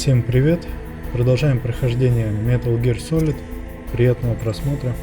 Всем привет! Продолжаем прохождение Metal Gear Solid. Приятного просмотра.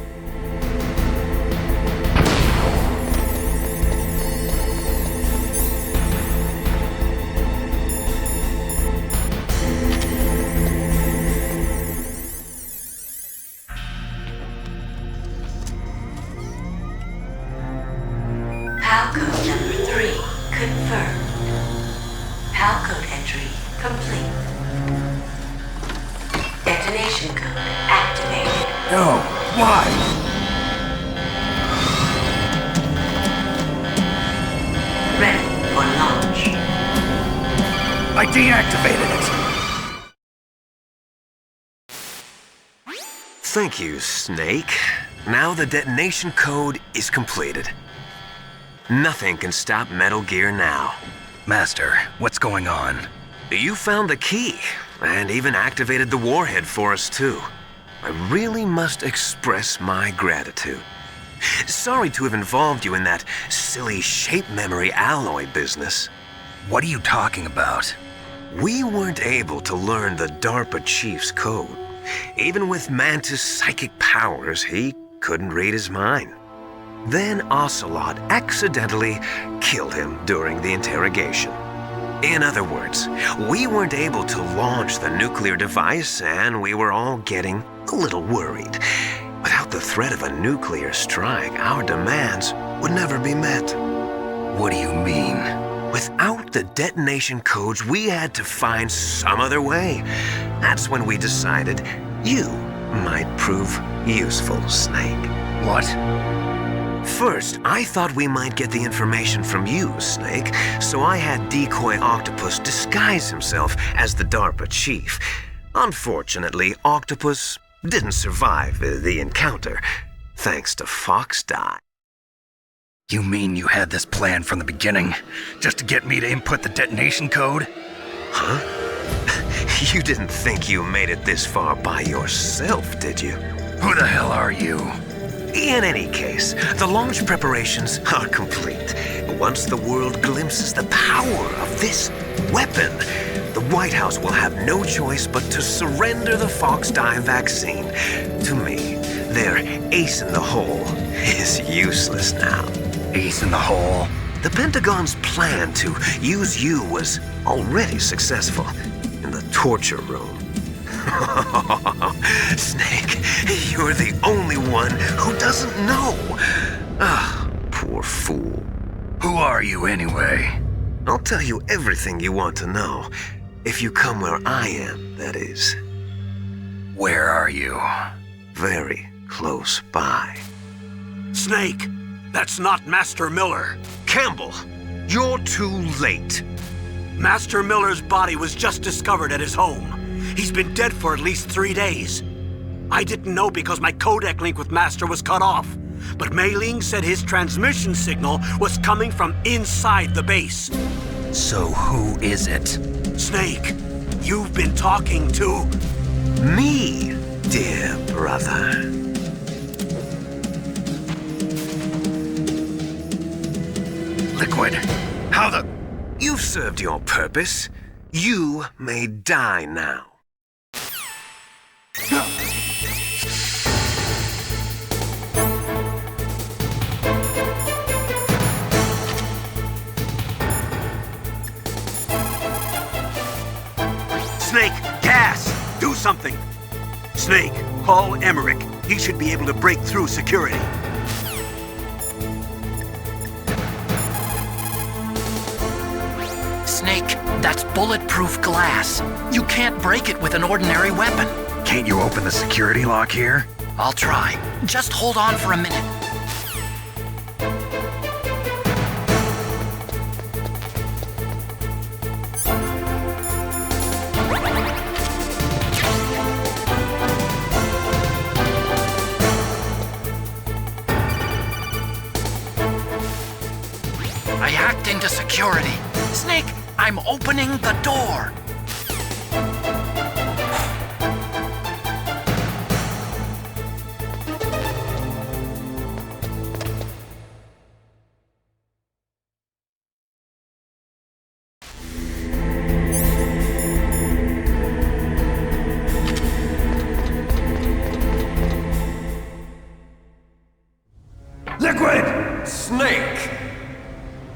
Thank you, Snake. Now the detonation code is completed. Nothing can stop Metal Gear now. Master, what's going on? You found the key, and even activated the warhead for us too. I really must express my gratitude. Sorry to have involved you in that silly shape memory alloy business. What are you talking about? We weren't able to learn the DARPA chief's code. Even with Mantis' psychic powers, he couldn't read his mind. Then Ocelot accidentally killed him during the interrogation. In other words, we weren't able to launch the nuclear device, and we were all getting a little worried. Without the threat of a nuclear strike, our demands would never be met. What do you mean? Without the detonation codes, we had to find some other way. That's when we decided you might prove useful, Snake. What? First, I thought we might get the information from you, Snake, so I had Decoy Octopus disguise himself as the DARPA chief. Unfortunately, Octopus didn't survive the encounter, thanks to Fox Die. You mean you had this plan from the beginning, just to get me to input the detonation code? Huh? You didn't think you made it this far by yourself, did you? Who the hell are you? In any case, the launch preparations are complete. Once the world glimpses the power of this weapon, the White House will have no choice but to surrender the Fox Die vaccine to me. Their ace in the hole is useless now. Ace in the hole? The Pentagon's plan to use you was already successful in the torture room. Snake, you're the only one who doesn't know. Ah, poor fool. Who are you anyway? I'll tell you everything you want to know. If you come where I am, that is. Where are you? Very close by. Snake, that's not Master Miller. Campbell, you're too late. Master Miller's body was just discovered at his home. He's been dead for at least 3 days. I didn't know because my codec link with Master was cut off. But Mei Ling said his transmission signal was coming from inside the base. So who is it? Snake, you've been talking to... me, dear brother. Liquid, how the... You've served your purpose. You may die now. Snake, gas! Do something! Snake, call Emmerich. He should be able to break through security. Snake, that's bulletproof glass. You can't break it with an ordinary weapon. Can't you open the security lock here? I'll try. Just hold on for a minute. I hacked into security. Snake, I'm opening the door.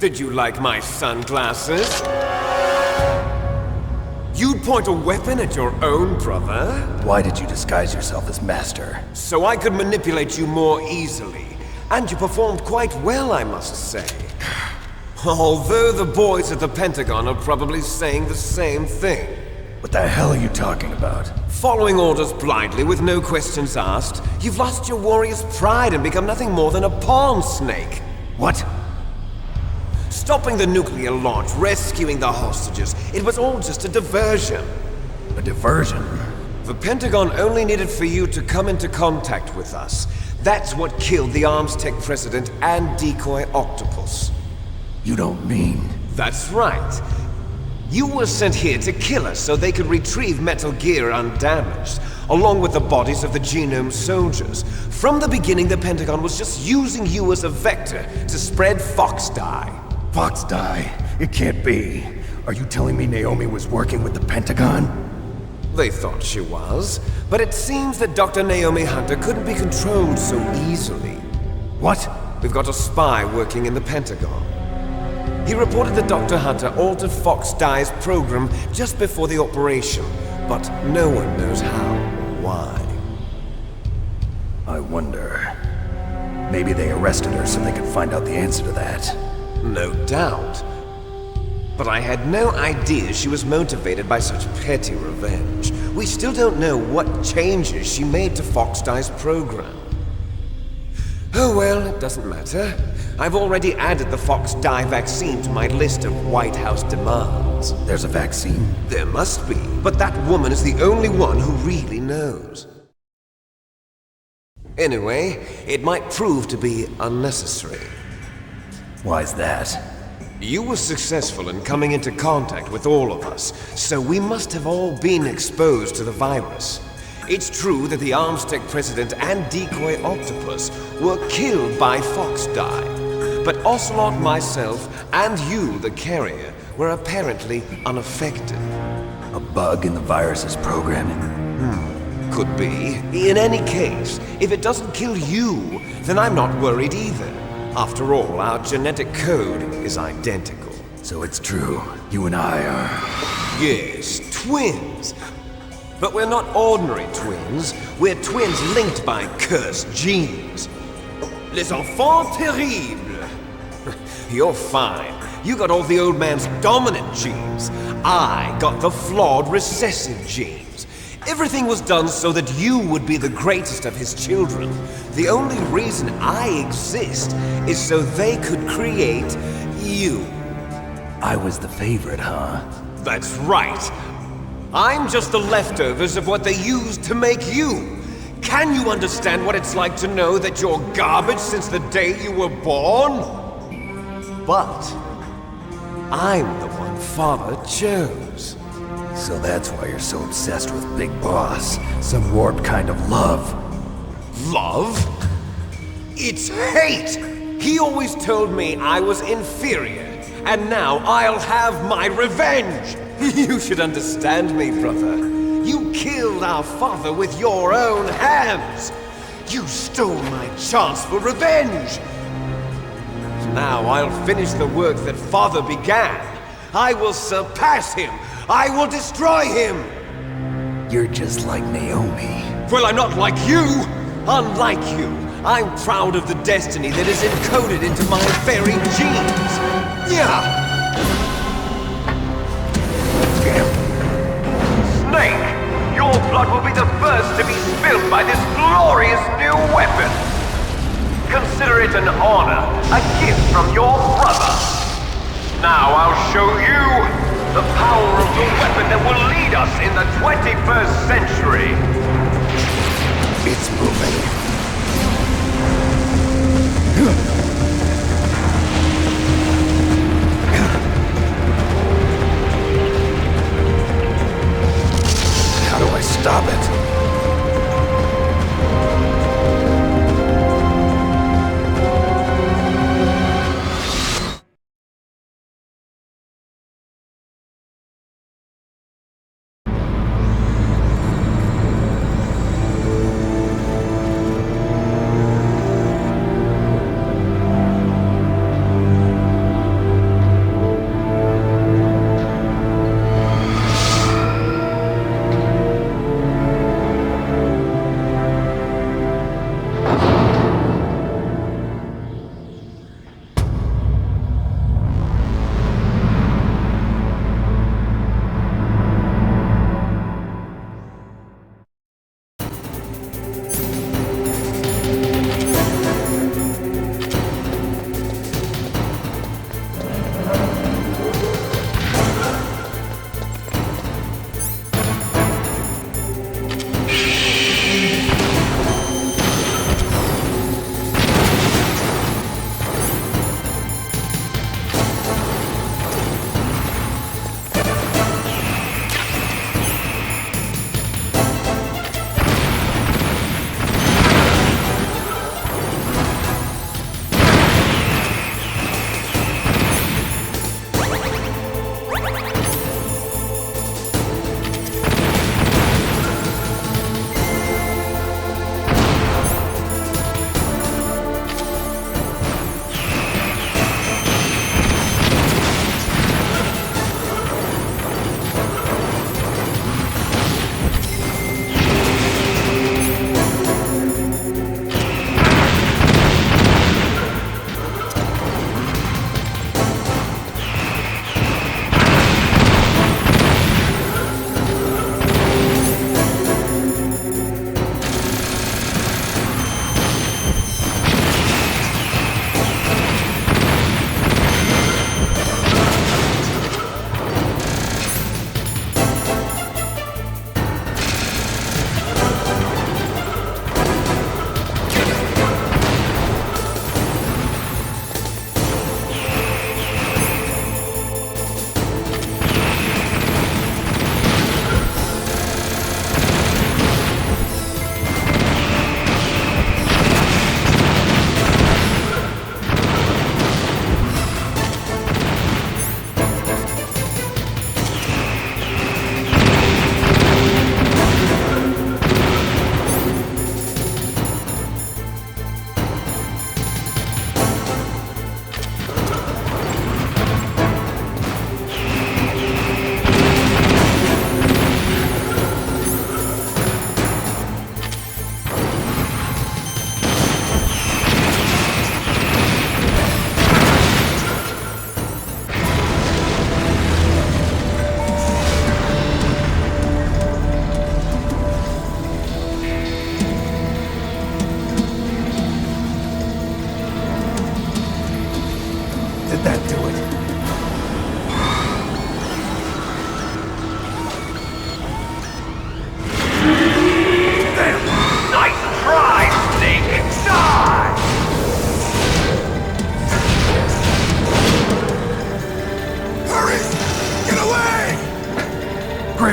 Did you like my sunglasses? You'd point a weapon at your own brother? Why did you disguise yourself as Master? So I could manipulate you more easily. And you performed quite well, I must say. Although the boys at the Pentagon are probably saying the same thing. What the hell are you talking about? Following orders blindly with no questions asked, you've lost your warrior's pride and become nothing more than a pawn snake. What? Stopping the nuclear launch, rescuing the hostages, it was all just a diversion. A diversion? The Pentagon only needed for you to come into contact with us. That's what killed the Arms Tech president and decoy octopus. You don't mean... That's right. You were sent here to kill us so they could retrieve Metal Gear undamaged, along with the bodies of the Genome soldiers. From the beginning, the Pentagon was just using you as a vector to spread Fox dye. Fox dye? It can't be. Are you telling me Naomi was working with the Pentagon? They thought she was, but it seems that Dr. Naomi Hunter couldn't be controlled so easily. What? We've got a spy working in the Pentagon. He reported that Dr. Hunter altered Fox Dye's program just before the operation, but no one knows how or why. I wonder... Maybe they arrested her so they could find out the answer to that. No doubt. But I had no idea she was motivated by such petty revenge. We still don't know what changes she made to Fox Dye's program. Oh well, it doesn't matter. I've already added the Fox Dye vaccine to my list of White House demands. There's a vaccine? There must be, but that woman is the only one who really knows. Anyway, it might prove to be unnecessary. Why's that? You were successful in coming into contact with all of us, so we must have all been exposed to the virus. It's true that the Arms Tech president and decoy octopus were killed by Fox Dye, but Ocelot, myself, and you, the carrier, were apparently unaffected. A bug in the virus's programming? Could be. In any case, if it doesn't kill you, then I'm not worried either. After all, our genetic code is identical. So it's true, you and I are... Yes, twins. But we're not ordinary twins. We're twins linked by cursed genes. Les enfants terribles. You're fine. You got all the old man's dominant genes. I got the flawed recessive genes. Everything was done so that you would be the greatest of his children. The only reason I exist is so they could create you. I was the favorite, huh? That's right. I'm just the leftovers of what they used to make you. Can you understand what it's like to know that you're garbage since the day you were born? But I'm the one Father chose. So that's why you're so obsessed with Big Boss. Some warped kind of love. Love? It's hate! He always told me I was inferior, and now I'll have my revenge! You should understand me, brother. You killed our father with your own hands! You stole my chance for revenge! Now I'll finish the work that Father began. I will surpass him! I will destroy him! You're just like Naomi. Well, I'm not like you! Unlike you, I'm proud of the destiny that is encoded into my very genes! Yeah! Snake! Your blood will be the first to be spilled by this glorious new weapon! Consider it an honor, a gift from your brother! Now I'll show you the power of the weapon that will lead us in the 21st century! It's moving. How do I stop it?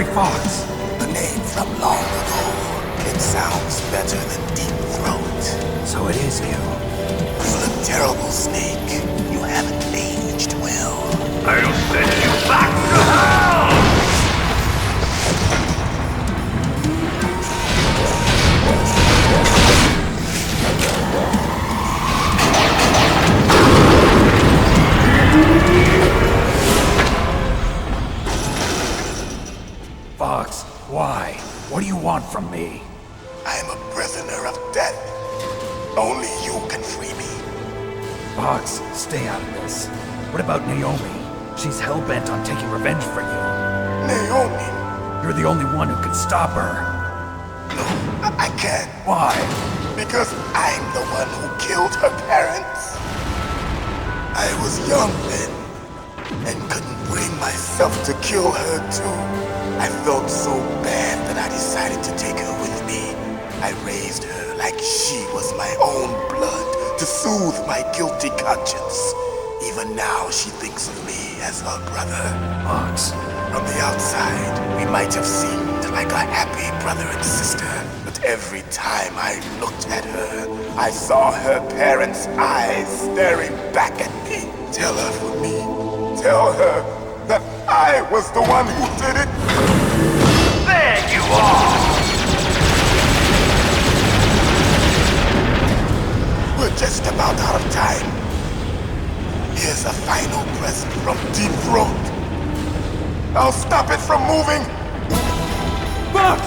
Gray Fox? A name from long ago. It sounds better than Deep Throat. So it is you. You look terrible, Snake. You haven't aged well. I'll send you back to hell! Fox, why? What do you want from me? I am a prisoner of death. Only you can free me. Fox, stay out of this. What about Naomi? She's hell-bent on taking revenge for you. Naomi? You're the only one who can stop her. No, I can't. Why? Because I'm the one who killed her parents. I was young then, and couldn't bring myself to kill her too. I felt so bad that I decided to take her with me. I raised her like she was my own blood to soothe my guilty conscience. Even now she thinks of me as her brother. Fox. From the outside, we might have seemed like a happy brother and sister, but every time I looked at her, I saw her parents' eyes staring back at me. Tell her for me. Tell her that I was the one who did it. There you are! We're just about out of time. Here's a final present from Deep Throat. I'll stop it from moving. Fox!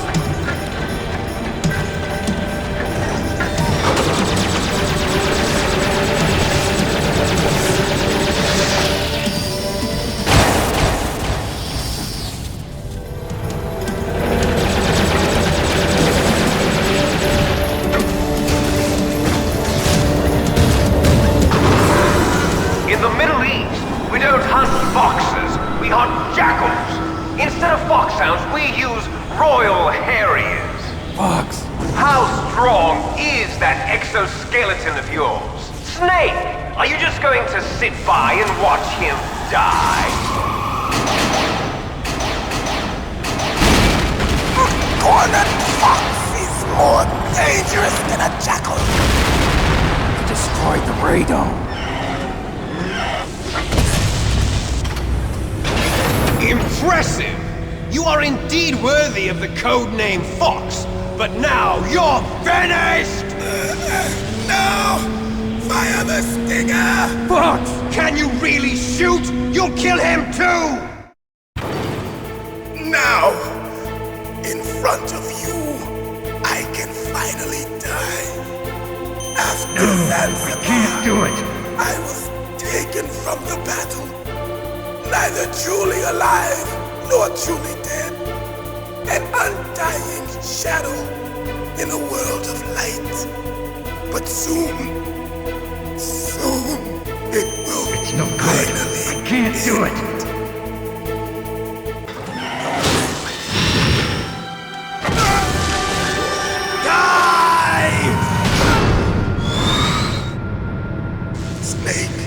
In the Middle East, we don't hunt foxes, we hunt jackals. Instead of foxhounds, we use royal harriers. Fox! How strong is that exoskeleton of yours? Snake, are you just going to sit by and watch him die? A cornered fox is more dangerous than a jackal. You destroyed the radome. Impressive! You are indeed worthy of the codename Fox, but now you're finished! No! Fire the stinger! Fox! Can you really shoot? You'll kill him too! Now, in front of you, I can finally die. After Zanzibar, Can't do it! I was taken from the battle. Neither truly alive, nor truly dead. An undying shadow in a world of light. But soon, it will It's no good. finally I can't do it! end. Snake,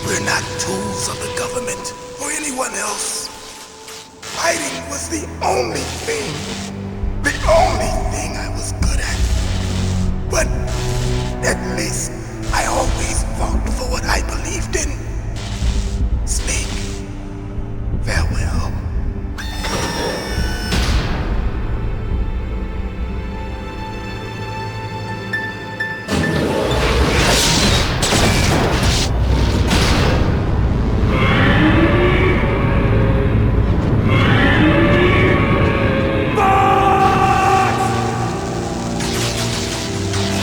we're not tools of the government or anyone else. Fighting was the only thing I was good at. But at least I always fought for what I believed in. Snake, farewell.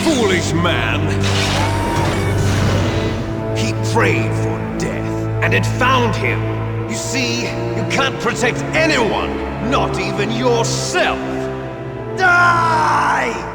Foolish man! He prayed for death, and it found him. You see, you can't protect anyone, not even yourself. Die!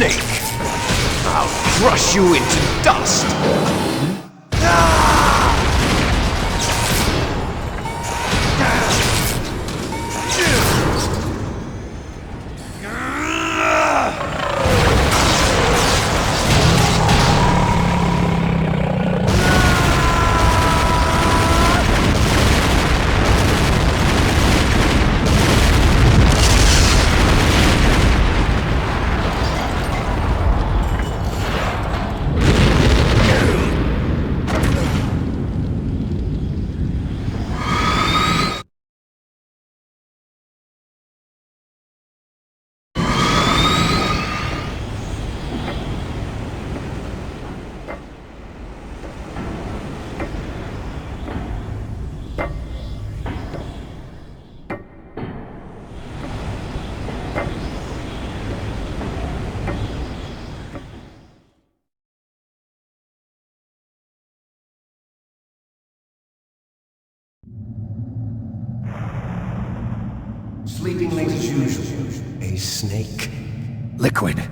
Snake. I'll crush you into dust. Sleeping late as usual. A snake. Liquid,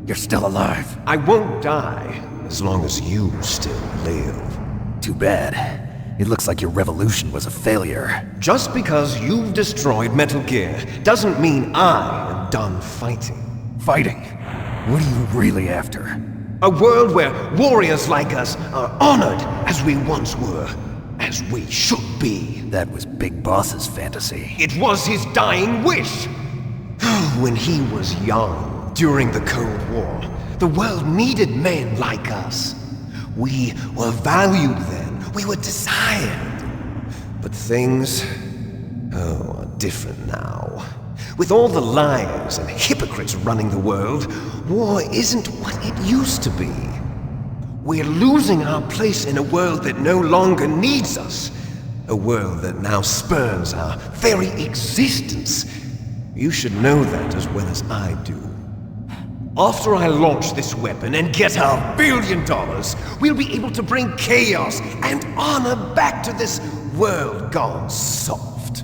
you're still alive. I won't die as long as you still live. Too bad. It looks like your revolution was a failure. Just because you've destroyed Metal Gear doesn't mean I am done fighting. Fighting? What are you really after? A world where warriors like us are honored as we once were, as we should be. That was Big Boss's fantasy. It was his dying wish. When he was young, during the Cold War, the world needed men like us. We were valued then. We were desired. But things, are different now. With all the liars and hypocrites running the world, war isn't what it used to be. We're losing our place in a world that no longer needs us. A world that now spurns our very existence. You should know that as well as I do. After I launch this weapon and get our $1 billion, we'll be able to bring chaos and honor back to this world gone soft.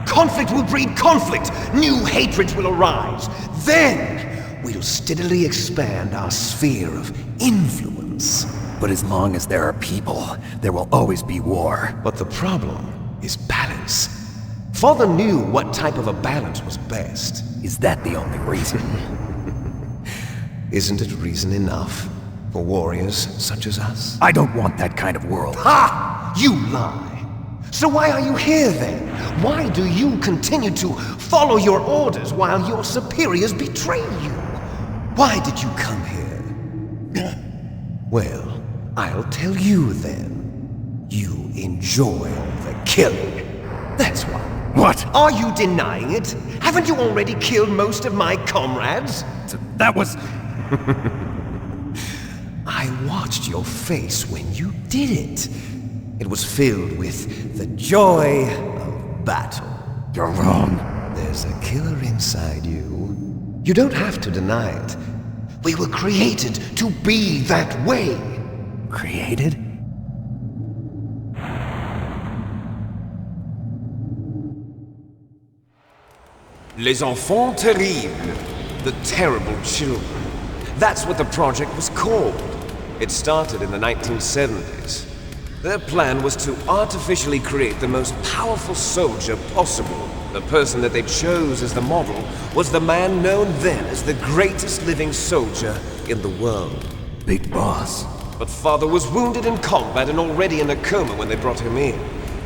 Conflict will breed conflict. New hatreds will arise. Then we'll steadily expand our sphere of influence. But as long as there are people, there will always be war. But the problem is balance. Father knew what type of a balance was best. Is that the only reason? Isn't it reason enough for warriors such as us? I don't want that kind of world. Ha! You lie! So why are you here then? Why do you continue to follow your orders while your superiors betray you? Why did you come here? Well, I'll tell you then. You enjoy all the killing. That's why. What? Are you denying it? Haven't you already killed most of my comrades? That was... I watched your face when you did it. It was filled with the joy of battle. You're wrong. There's a killer inside you. You don't have to deny it. We were created to be that way. Created? Les enfants terribles. The terrible children. That's what the project was called. It started in the 1970s. Their plan was to artificially create the most powerful soldier possible. The person that they chose as the model was the man known then as the greatest living soldier in the world. Big Boss. But Father was wounded in combat and already in a coma when they brought him in.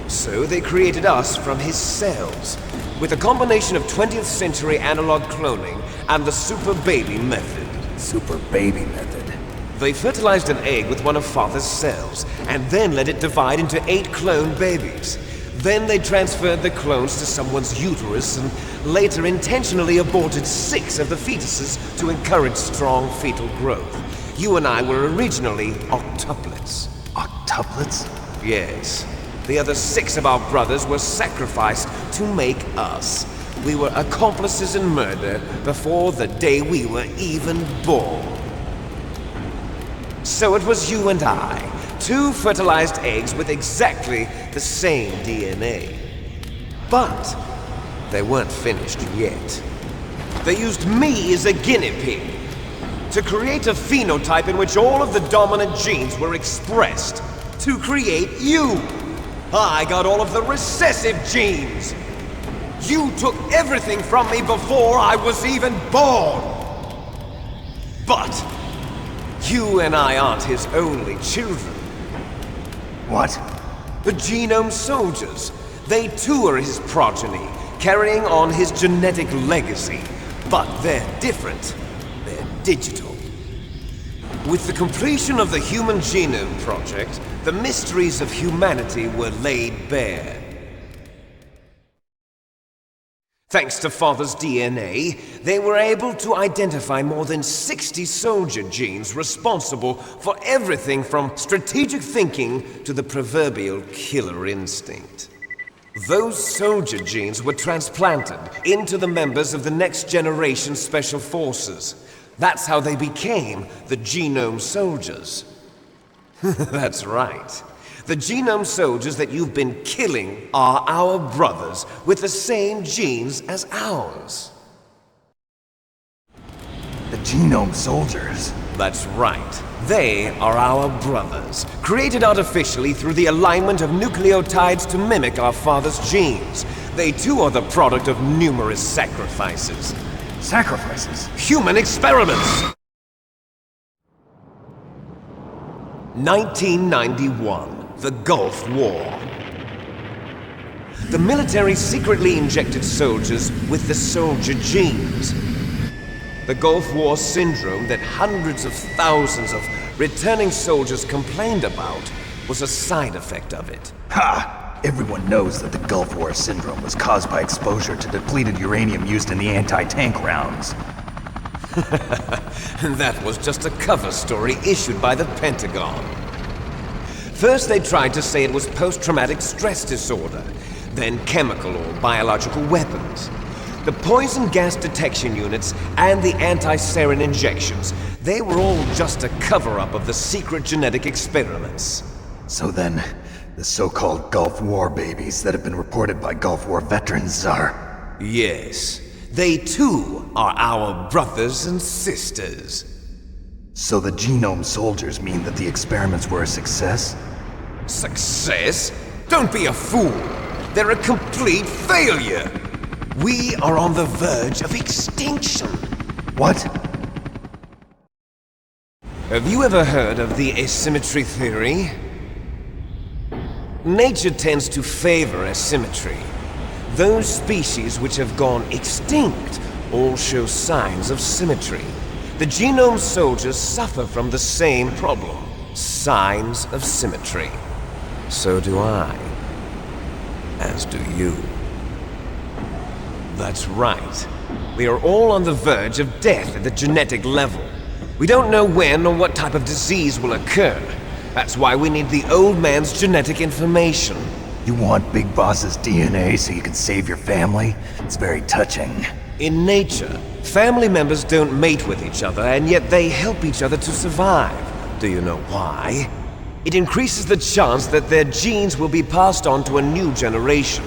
So they created us from his cells, with a combination of 20th century analog cloning and the super baby method. Super baby method. They fertilized an egg with one of Father's cells, and then let it divide into 8 clone babies. Then they transferred the clones to someone's uterus and later intentionally aborted 6 of the fetuses to encourage strong fetal growth. You and I were originally octuplets. Octuplets? Yes. The other 6 of our brothers were sacrificed to make us. We were accomplices in murder before the day we were even born. So it was you and I, 2 fertilized eggs with exactly the same DNA. But they weren't finished yet. They used me as a guinea pig to create a phenotype in which all of the dominant genes were expressed to create you. I got all of the recessive genes. You took everything from me before I was even born. But you and I aren't his only children. What? The Genome Soldiers. They too are his progeny, carrying on his genetic legacy. But they're different. They're digital. With the completion of the Human Genome Project, the mysteries of humanity were laid bare. Thanks to Father's DNA, they were able to identify more than 60 soldier genes responsible for everything from strategic thinking to the proverbial killer instinct. Those soldier genes were transplanted into the members of the next generation special forces. That's how they became the Genome Soldiers. That's right. The Genome Soldiers that you've been killing are our brothers with the same genes as ours. The Genome Soldiers? That's right. They are our brothers, created artificially through the alignment of nucleotides to mimic our father's genes. They too are the product of numerous sacrifices. Sacrifices? Human experiments! 1991. The Gulf War. The military secretly injected soldiers with the soldier genes. The Gulf War syndrome that hundreds of thousands of returning soldiers complained about was a side effect of it. Ha! Everyone knows that the Gulf War syndrome was caused by exposure to depleted uranium used in the anti-tank rounds. That was just a cover story issued by the Pentagon. First they tried to say it was post-traumatic stress disorder, then chemical or biological weapons. The poison gas detection units and the anti-sarin injections, they were all just a cover-up of the secret genetic experiments. So then, the so-called Gulf War babies that have been reported by Gulf War veterans are... Yes, they too are our brothers and sisters. So the Genome Soldiers mean that the experiments were a success? Success? Don't be a fool! They're a complete failure! We are on the verge of extinction! What? Have you ever heard of the asymmetry theory? Nature tends to favor asymmetry. Those species which have gone extinct all show signs of symmetry. The Genome Soldiers suffer from the same problem. Signs of symmetry. So do I. As do you. That's right. We are all on the verge of death at the genetic level. We don't know when or what type of disease will occur. That's why we need the old man's genetic information. You want Big Boss's DNA so you can save your family? It's very touching. In nature, family members don't mate with each other, and yet they help each other to survive. Do you know why? It increases the chance that their genes will be passed on to a new generation.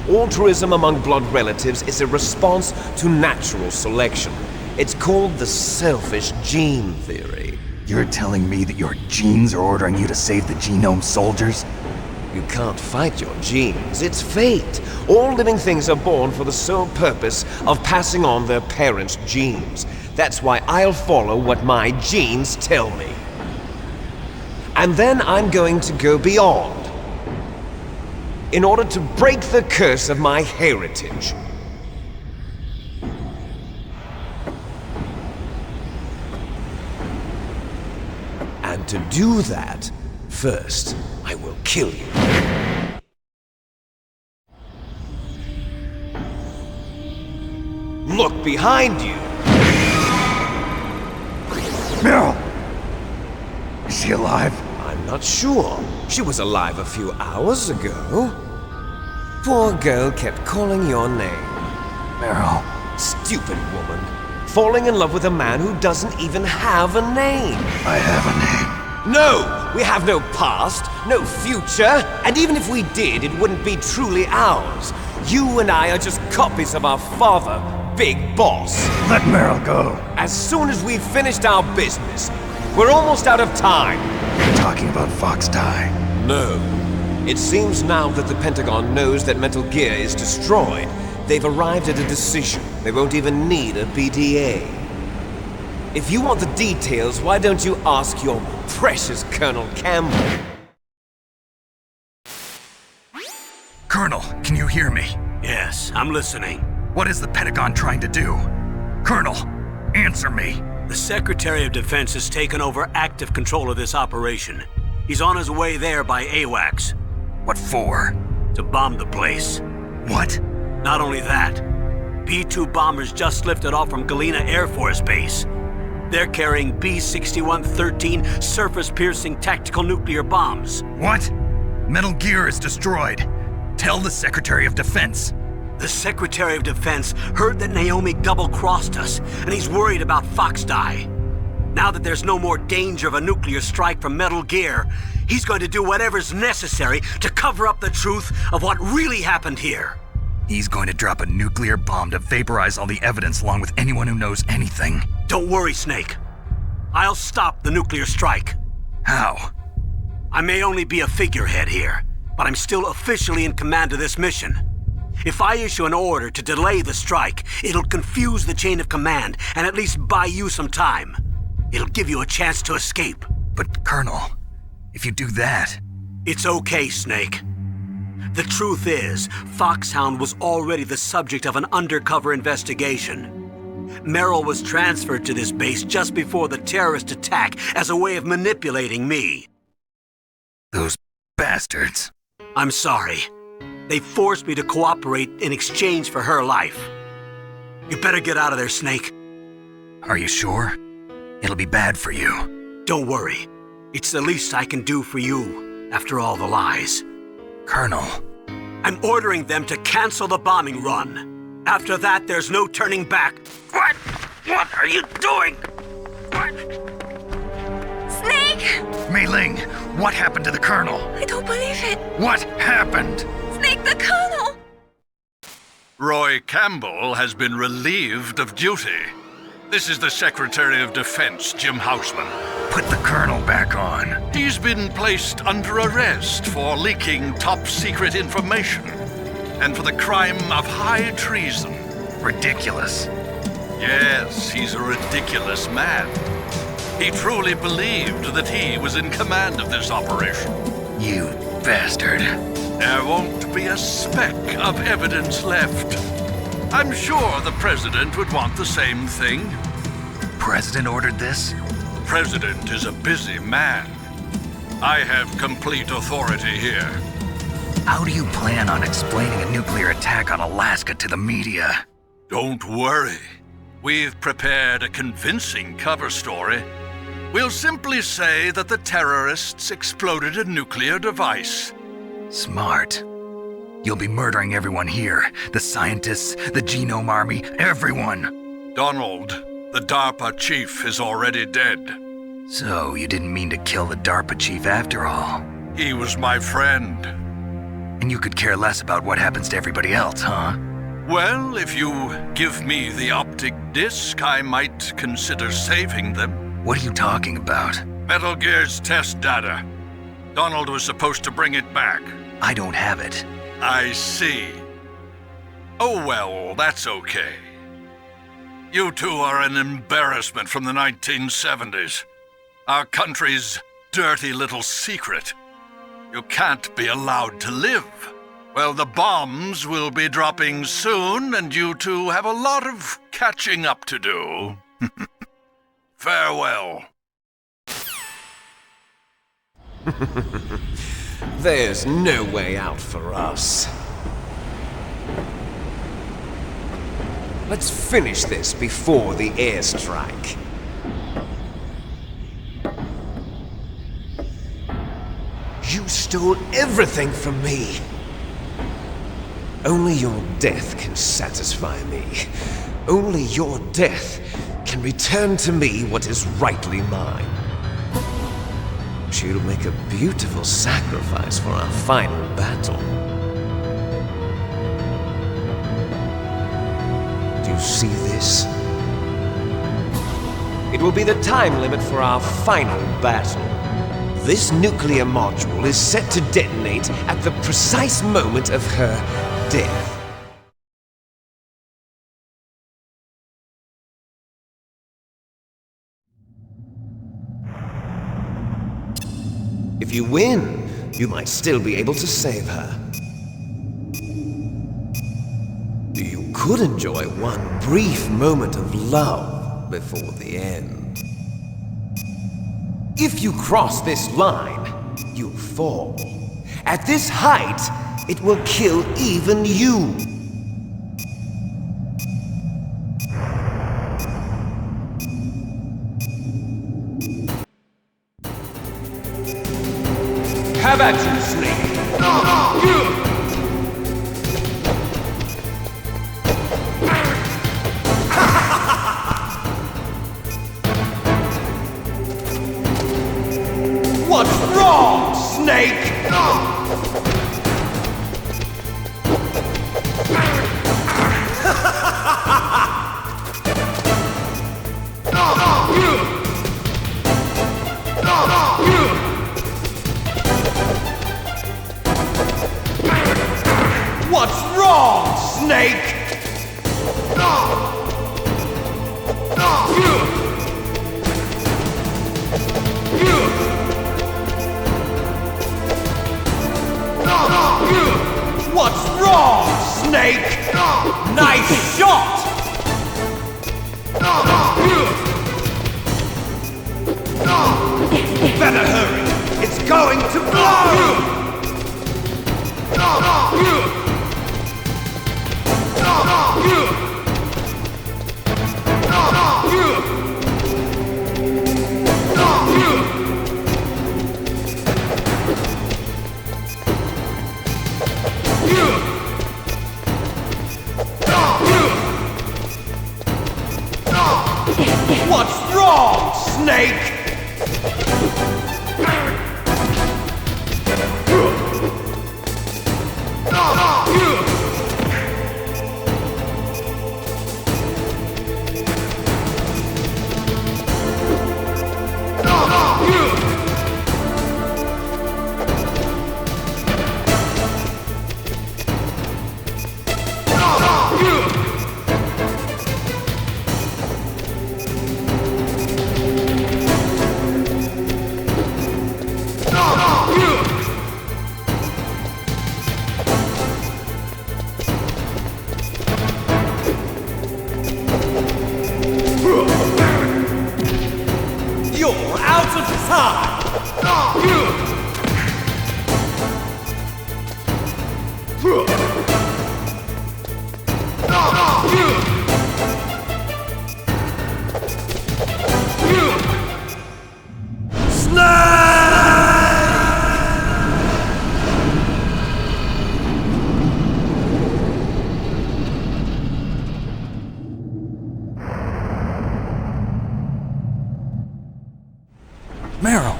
Altruism among blood relatives is a response to natural selection. It's called the selfish gene theory. You're telling me that your genes are ordering you to save the Genome Soldiers? You can't fight your genes. It's fate. All living things are born for the sole purpose of passing on their parents' genes. That's why I'll follow what my genes tell me. And then I'm going to go beyond. In order to break the curse of my heritage. And to do that, first, I will kill you. Look behind you! Meryl! Is she alive? I'm not sure. She was alive a few hours ago. Poor girl kept calling your name. Meryl. Stupid woman. Falling in love with a man who doesn't even have a name. I have a name. No! We have no past, no future, and even if we did, it wouldn't be truly ours. You and I are just copies of our father, big boss. Let Meryl go. As soon as we've finished our business, we're almost out of time. You're talking about Fox Die. No. It seems now that the Pentagon knows that Metal Gear is destroyed. They've arrived at a decision. They won't even need a PDA. If you want the details, why don't you ask your precious Colonel Campbell? Colonel, can you hear me? Yes, I'm listening. What is the Pentagon trying to do? Colonel, answer me. The Secretary of Defense has taken over active control of this operation. He's on his way there by AWACS. What for? To bomb the place. What? Not only that, B-2 bombers just lifted off from Galena Air Force Base. They're carrying B-6113 surface-piercing tactical nuclear bombs. What? Metal Gear is destroyed. Tell the Secretary of Defense. The Secretary of Defense heard that Naomi double-crossed us, and he's worried about Fox Die. Now that there's no more danger of a nuclear strike from Metal Gear, he's going to do whatever's necessary to cover up the truth of what really happened here. He's going to drop a nuclear bomb to vaporize all the evidence along with anyone who knows anything. Don't worry, Snake. I'll stop the nuclear strike. How? I may only be a figurehead here, but I'm still officially in command of this mission. If I issue an order to delay the strike, it'll confuse the chain of command and at least buy you some time. It'll give you a chance to escape. But, Colonel, if you do that... It's okay, Snake. The truth is, Foxhound was already the subject of an undercover investigation. Meryl was transferred to this base just before the terrorist attack as a way of manipulating me. Those bastards. I'm sorry. They forced me to cooperate in exchange for her life. You better get out of there, Snake. Are you sure? It'll be bad for you. Don't worry. It's the least I can do for you, after all the lies. Colonel. I'm ordering them to cancel the bombing run. After that, there's no turning back. What? What are you doing? What? Snake! Mei Ling, what happened to the Colonel? I don't believe it. What happened? Snake, the Colonel! Roy Campbell has been relieved of duty. This is the Secretary of Defense, Jim Houseman. Put the Colonel back on. He's been placed under arrest for leaking top-secret information and for the crime of high treason. Ridiculous. Yes, he's a ridiculous man. He truly believed that he was in command of this operation. You bastard. There won't be a speck of evidence left. I'm sure the President would want the same thing. President ordered this? The President is a busy man. I have complete authority here. How do you plan on explaining a nuclear attack on Alaska to the media? Don't worry. We've prepared a convincing cover story. We'll simply say that the terrorists exploded a nuclear device. Smart. You'll be murdering everyone here. The scientists, the Genome Army, everyone. Donald, the DARPA chief, is already dead. So you didn't mean to kill the DARPA chief after all? He was my friend. And you could care less about what happens to everybody else, huh? Well, if you give me the optic disc, I might consider saving them. What are you talking about? Metal Gear's test data. Donald was supposed to bring it back. I don't have it. I see. Oh well, that's okay. You two are an embarrassment from the 1970s. Our country's dirty little secret. You can't be allowed to live. Well, the bombs will be dropping soon, and you two have a lot of catching up to do. Farewell. There's no way out for us. Let's finish this before the airstrike. You stole everything from me. Only your death can satisfy me. Only your death can return to me what is rightly mine. She'll make a beautiful sacrifice for our final battle. Do you see this? It will be the time limit for our final battle. This nuclear module is set to detonate at the precise moment of her death. If you win, you might still be able to save her. You could enjoy one brief moment of love before the end. If you cross this line, you'll fall. At this height, it will kill even you. Have at you, Snake! What's wrong, Snake? What's wrong, Snake? What's wrong, Snake? Nice shot! Better hurry! It's going to blow! What's wrong, Snake? Meryl!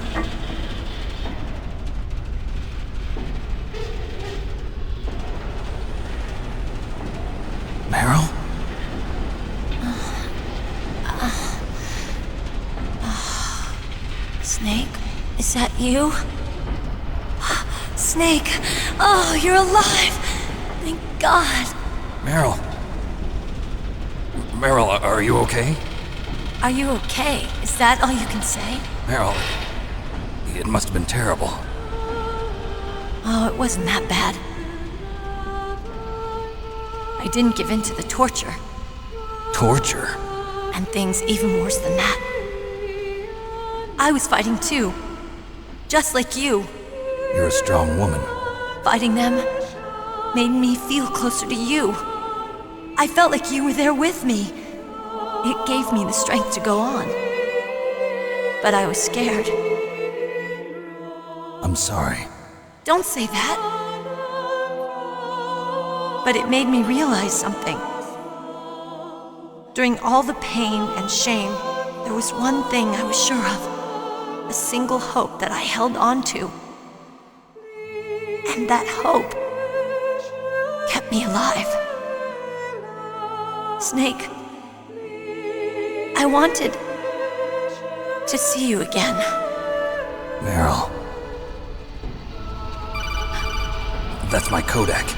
Meryl? Snake? Is that you? Snake! Oh, you're alive! Thank God! Meryl? Meryl, are you okay? Are you okay? Is that all you can say? Meryl, it must have been terrible. Oh, it wasn't that bad. I didn't give in to the torture. Torture? And things even worse than that. I was fighting too. Just like you. You're a strong woman. Fighting them made me feel closer to you. I felt like you were there with me. It gave me the strength to go on. But I was scared. I'm sorry. Don't say that. But it made me realize something. During all the pain and shame, there was one thing I was sure of. A single hope that I held on to. And that hope kept me alive. Snake, I wanted to see you again. Meryl. That's my codec.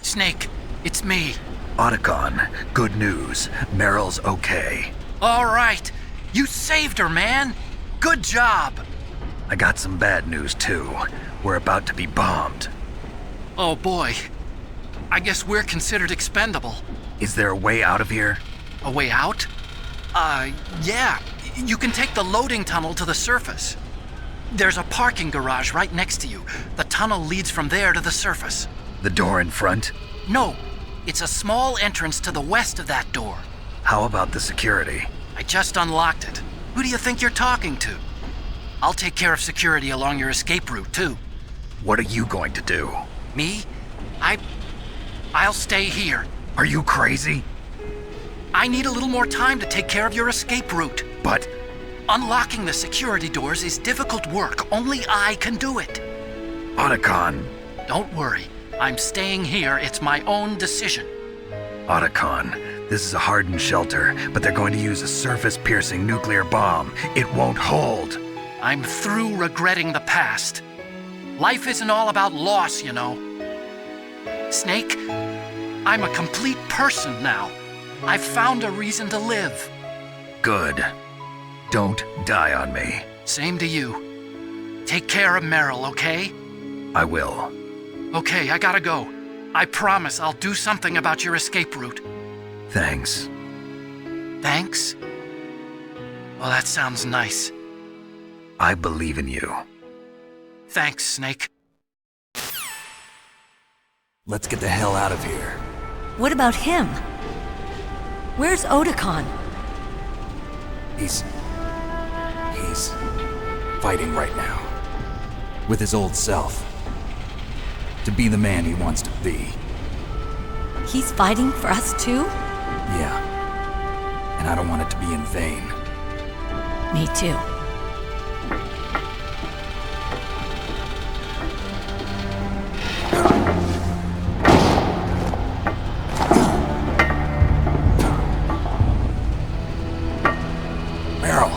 Snake, it's me. Otacon, good news. Meryl's okay. All right. You saved her, man. Good job. I got some bad news, too. We're about to be bombed. Oh, boy. I guess we're considered expendable. Is there a way out of here? A way out? Yeah. You can take the loading tunnel to the surface. There's a parking garage right next to you. The tunnel leads from there to the surface. The door in front? No. It's a small entrance to the west of that door. How about the security? I just unlocked it. Who do you think you're talking to? I'll take care of security along your escape route, too. What are you going to do? Me? I'll stay here. Are you crazy? I need a little more time to take care of your escape route. But... unlocking the security doors is difficult work. Only I can do it. Otacon. Don't worry. I'm staying here. It's my own decision. Otacon, this is a hardened shelter, but they're going to use a surface-piercing nuclear bomb. It won't hold. I'm through regretting the past. Life isn't all about loss, you know. Snake, I'm a complete person now. I've found a reason to live. Good. Don't die on me. Same to you. Take care of Meryl, okay? I will. Okay, I gotta go. I promise I'll do something about your escape route. Thanks. Thanks? Well, that sounds nice. I believe in you. Thanks, Snake. Let's get the hell out of here. What about him? Where's Otacon? He's fighting right now. With his old self. To be the man he wants to be. He's fighting for us too? Yeah. And I don't want it to be in vain. Me too. Meryl.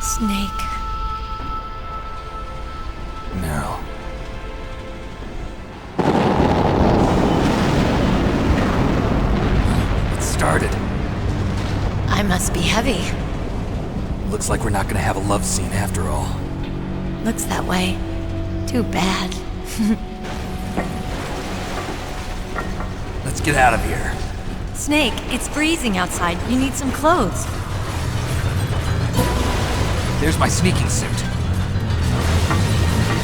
Snake. Meryl. It started. I must be heavy. Looks like we're not gonna have a love scene after all. Looks that way. Too bad. Let's get out of here. Snake, it's freezing outside. You need some clothes. There's my sneaking suit.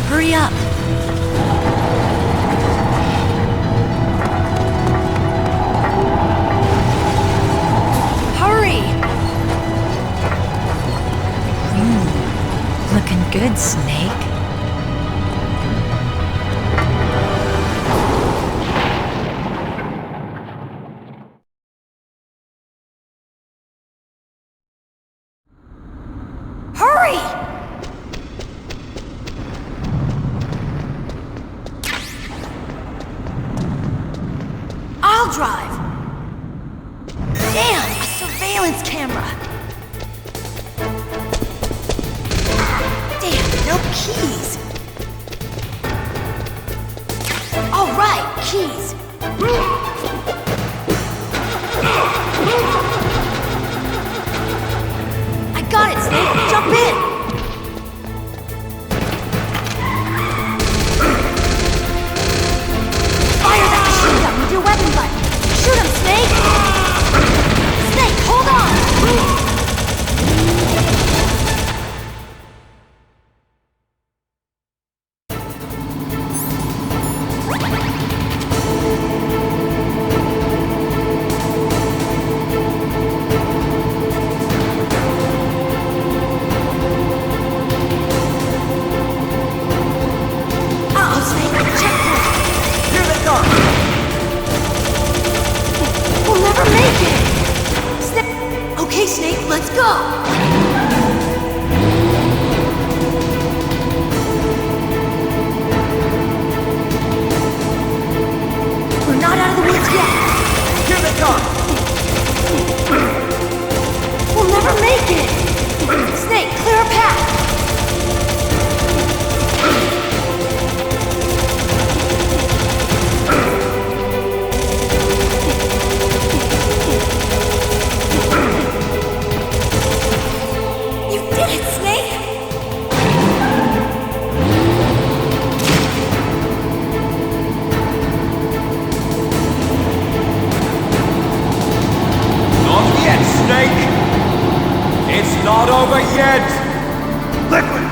Hurry up. Hurry! Looking good, Snake. Hurry! I'll drive. Damn, a surveillance camera. Damn, no keys. All right, keys. I got it, Snake. Jump in. Fire that machine gun with your weapon button. Shoot him, Snake. Snake, hold on. not over yet! Liquid!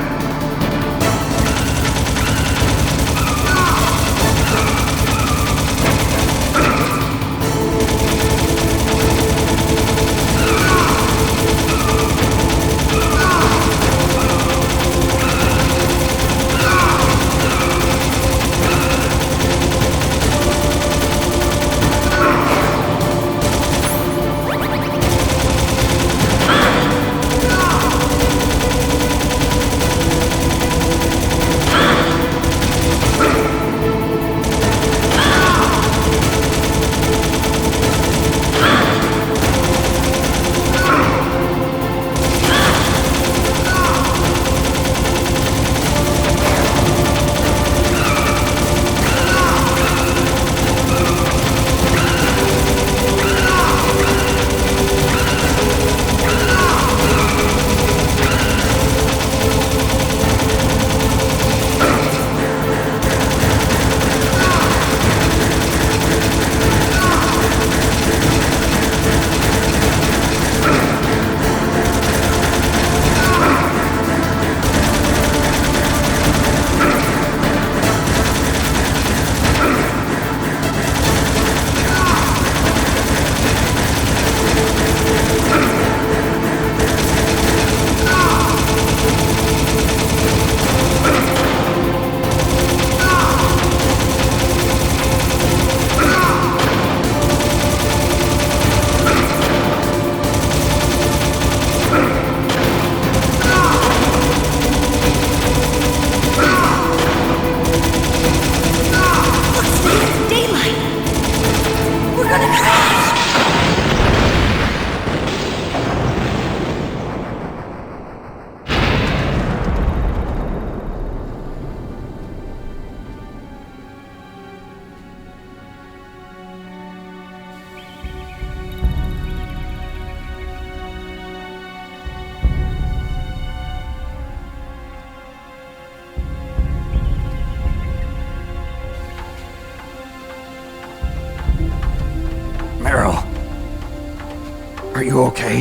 Are you okay?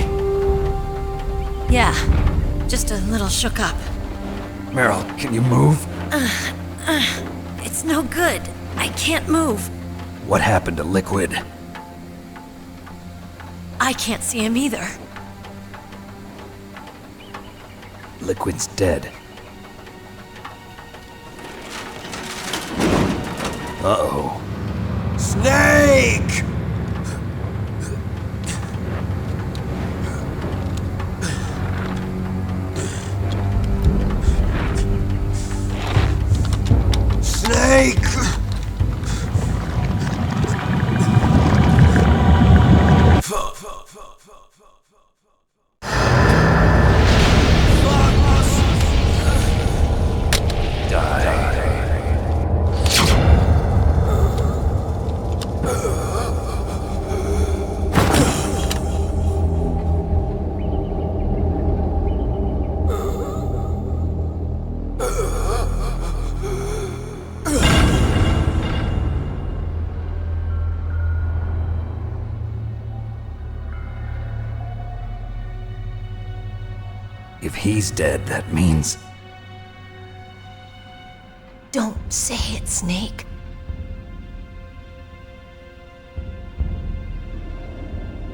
Yeah, just a little shook up. Meryl, can you move? It's no good. I can't move. What happened to Liquid? I can't see him either. Liquid's dead. Uh-oh. Snake! Snake! If he's dead, that means... Don't say it, Snake.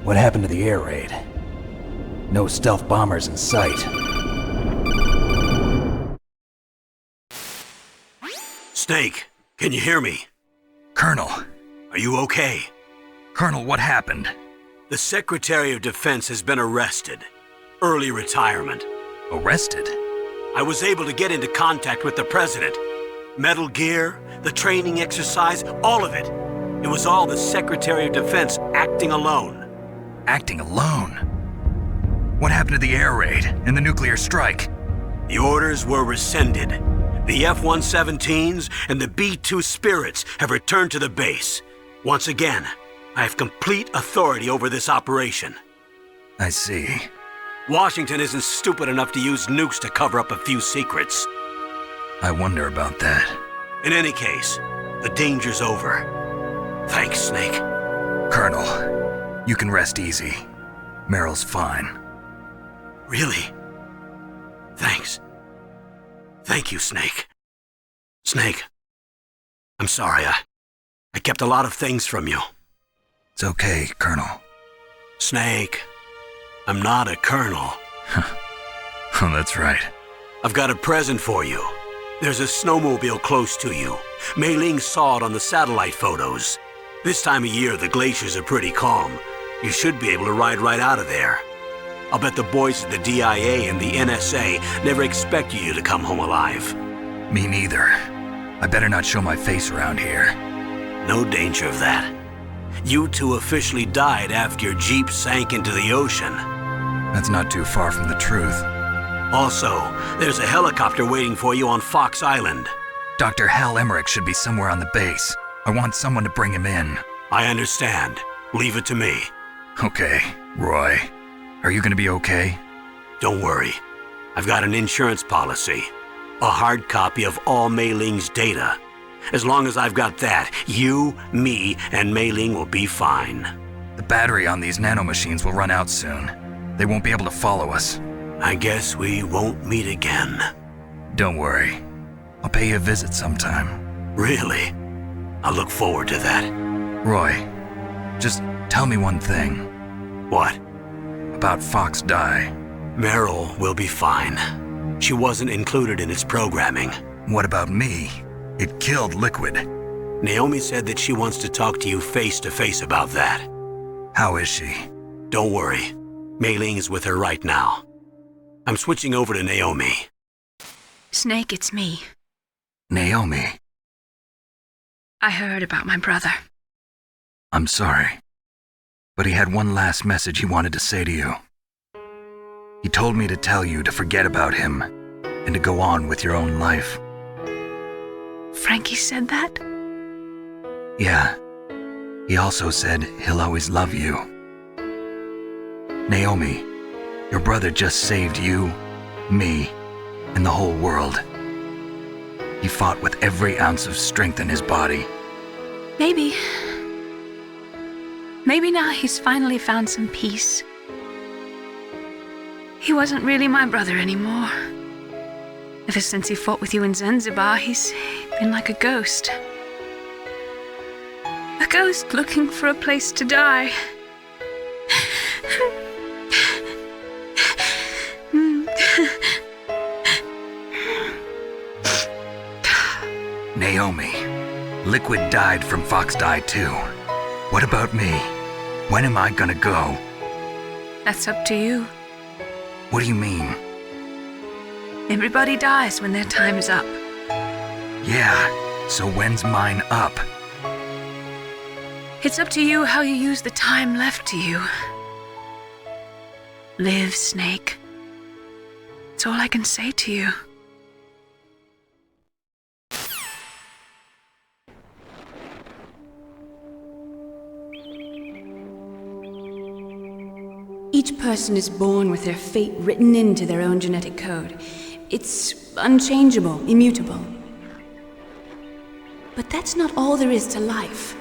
What happened to the air raid? No stealth bombers in sight. Snake, can you hear me? Colonel. Are you okay? Colonel, what happened? The Secretary of Defense has been arrested. Early retirement. Arrested? I was able to get into contact with the President. Metal Gear, the training exercise, all of it. It was all the Secretary of Defense acting alone. Acting alone? What happened to the air raid and the nuclear strike? The orders were rescinded. The F-117s and the B-2 Spirits have returned to the base. Once again, I have complete authority over this operation. I see. Washington isn't stupid enough to use nukes to cover up a few secrets. I wonder about that. In any case, the danger's over. Thanks, Snake. Colonel, you can rest easy. Meryl's fine. Really? Thanks. Thank you, Snake. Snake, I'm sorry, I kept a lot of things from you. It's okay, Colonel. Snake, I'm not a colonel. Oh, that's right. I've got a present for you. There's a snowmobile close to you. Mei Ling saw it on the satellite photos. This time of year, the glaciers are pretty calm. You should be able to ride right out of there. I'll bet the boys at the DIA and the NSA never expected you to come home alive. Me neither. I better not show my face around here. No danger of that. You two officially died after your Jeep sank into the ocean. That's not too far from the truth. Also, there's a helicopter waiting for you on Fox Island. Dr. Hal Emmerich should be somewhere on the base. I want someone to bring him in. I understand. Leave it to me. Okay, Roy. Are you gonna be okay? Don't worry. I've got an insurance policy. A hard copy of all Mei Ling's data. As long as I've got that, you, me, and Mei Ling will be fine. The battery on these nanomachines will run out soon. They won't be able to follow us. I guess we won't meet again. Don't worry. I'll pay you a visit sometime. Really? I look forward to that. Roy, just tell me one thing. What? About Fox Die. Meryl will be fine. She wasn't included in its programming. What about me? It killed Liquid. Naomi said that she wants to talk to you face to face about that. How is she? Don't worry. Mei Ling is with her right now. I'm switching over to Naomi. Snake, it's me. Naomi. I heard about my brother. I'm sorry. But he had one last message he wanted to say to you. He told me to tell you to forget about him and to go on with your own life. Frankie said that? Yeah. He also said he'll always love you. Naomi, your brother just saved you, me, and the whole world. He fought with every ounce of strength in his body. Maybe now he's finally found some peace. He wasn't really my brother anymore. Ever since he fought with you in Zanzibar, he's been like a ghost. A ghost looking for a place to die. Naomi, Liquid died from Fox Die too. What about me? When am I gonna go? That's up to you. What do you mean? Everybody dies when their time is up. Yeah, so when's mine up? It's up to you how you use the time left to you. Live, Snake. That's all I can say to you. Each person is born with their fate written into their own genetic code. It's unchangeable, immutable. But that's not all there is to life.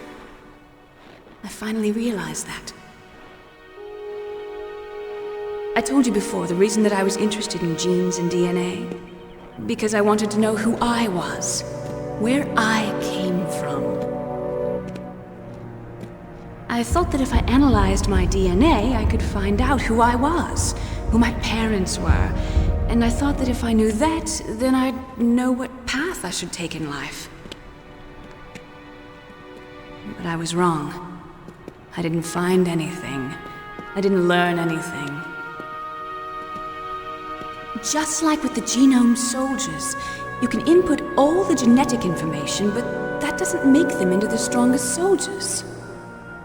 I finally realized that. I told you before the reason that I was interested in genes and DNA. Because I wanted to know who I was, where I came from. I thought that if I analyzed my DNA, I could find out who I was, who my parents were, and I thought that if I knew that, then I'd know what path I should take in life. But I was wrong. I didn't find anything. I didn't learn anything. Just like with the genome soldiers, you can input all the genetic information, but that doesn't make them into the strongest soldiers.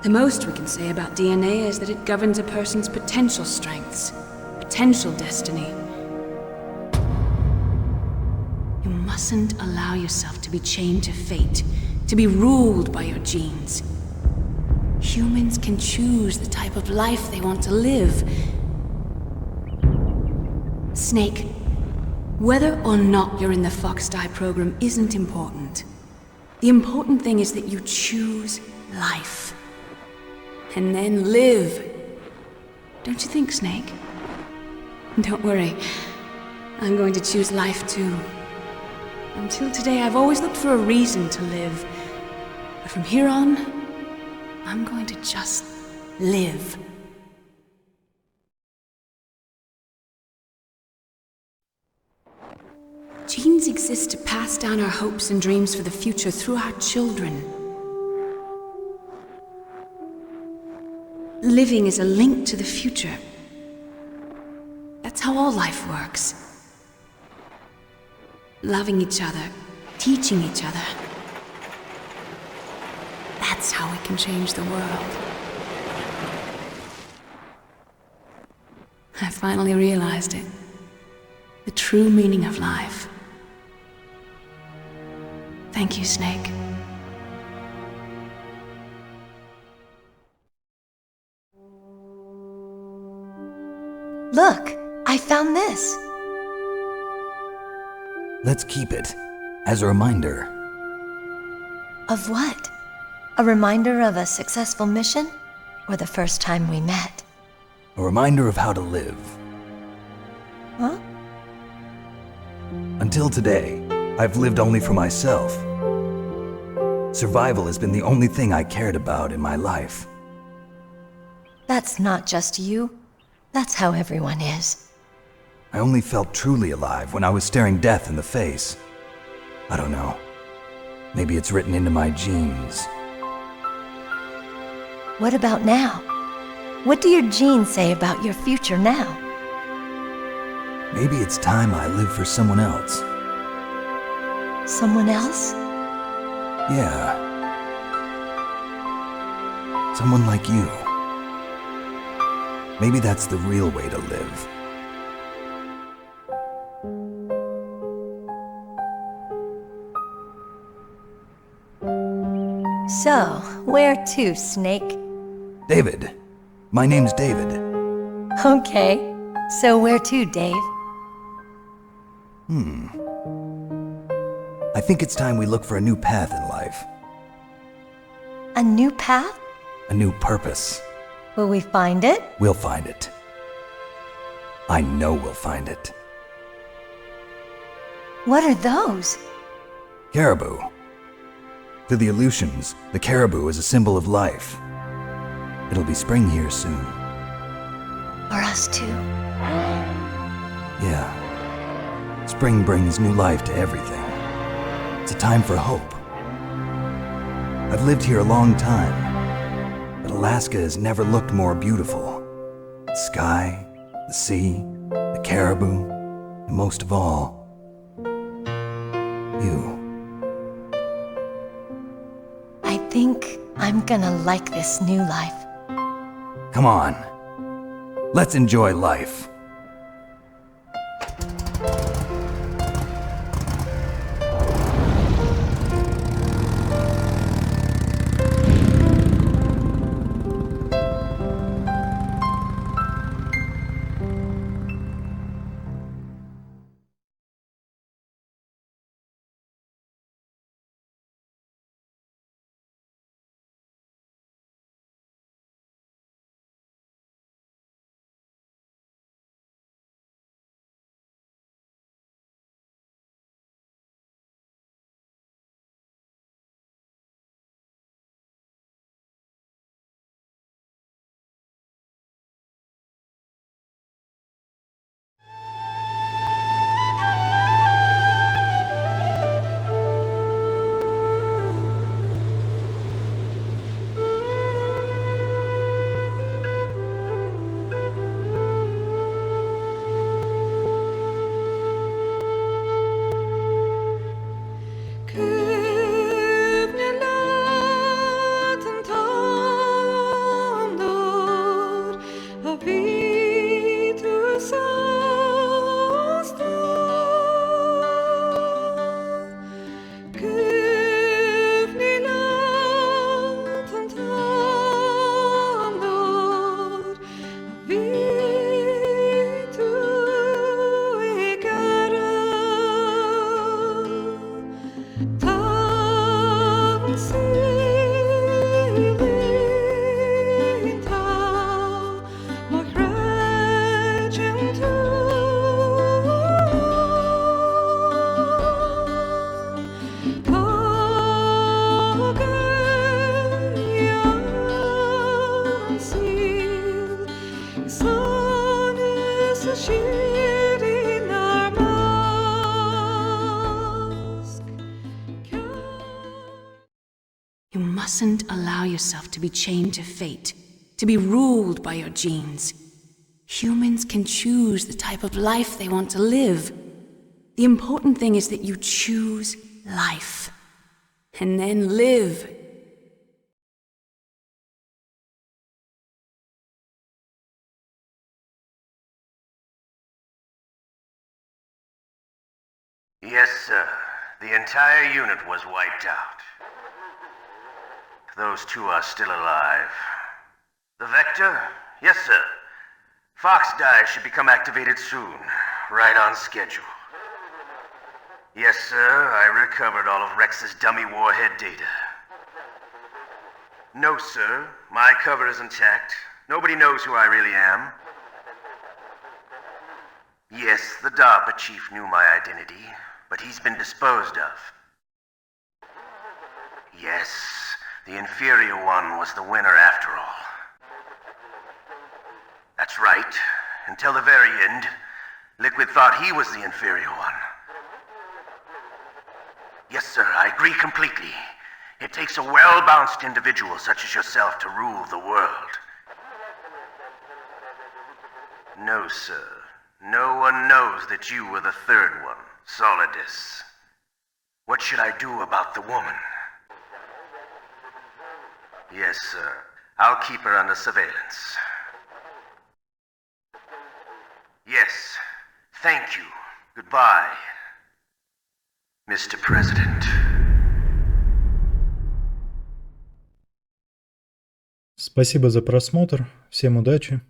The most we can say about DNA is that it governs a person's potential strengths, potential destiny. You mustn't allow yourself to be chained to fate, to be ruled by your genes. Humans can choose the type of life they want to live. Snake, whether or not you're in the Fox Die program isn't important. The important thing is that you choose life. And then live. Don't you think, Snake? Don't worry. I'm going to choose life too. Until today, I've always looked for a reason to live. But from here on, I'm going to just live. Genes exist to pass down our hopes and dreams for the future through our children. Living is a link to the future. That's how all life works. Loving each other, teaching each other. That's how we can change the world. I finally realized it. The true meaning of life. Thank you, Snake. Look, I found this. Let's keep it as a reminder. Of what? A reminder of a successful mission? Or the first time we met? A reminder of how to live. Huh? Until today, I've lived only for myself. Survival has been the only thing I cared about in my life. That's not just you. That's how everyone is. I only felt truly alive when I was staring death in the face. I don't know. Maybe it's written into my genes. What about now? What do your genes say about your future now? Maybe it's time I live for someone else. Someone else? Yeah. Someone like you. Maybe that's the real way to live. So, where to, Snake? David. My name's David. Okay. So where to, Dave? I think it's time we look for a new path in life. A new path? A new purpose. Will we find it? We'll find it. I know we'll find it. What are those? Caribou. To the Aleutians, the caribou is a symbol of life. It'll be spring here soon. For us too. Yeah. Spring brings new life to everything. It's a time for hope. I've lived here a long time, but Alaska has never looked more beautiful. The sky, the sea, the caribou, and most of all, you. I think I'm gonna like this new life. Come on. Let's enjoy life. mustn't allow yourself to be chained to fate, to be ruled by your genes. Humans can choose the type of life they want to live. The important thing is that you choose life. And then live. Yes, sir. The entire unit was wiped out. Those two are still alive. The Vector? Yes, sir. Fox Dive should become activated soon. Right on schedule. Yes, sir. I recovered all of Rex's dummy warhead data. No, sir. My cover is intact. Nobody knows who I really am. Yes, the DARPA chief knew my identity, but he's been disposed of. Yes, the inferior one was the winner after all. That's right. Until the very end, Liquid thought he was the inferior one. Yes, sir, I agree completely. It takes a well-balanced individual such as yourself to rule the world. No, sir. No one knows that you were the third one, Solidus. What should I do about the woman? Yes, sir. I'll keep her under surveillance. Yes. Thank you. Goodbye, Mr. President. Спасибо за просмотр. Всем удачи.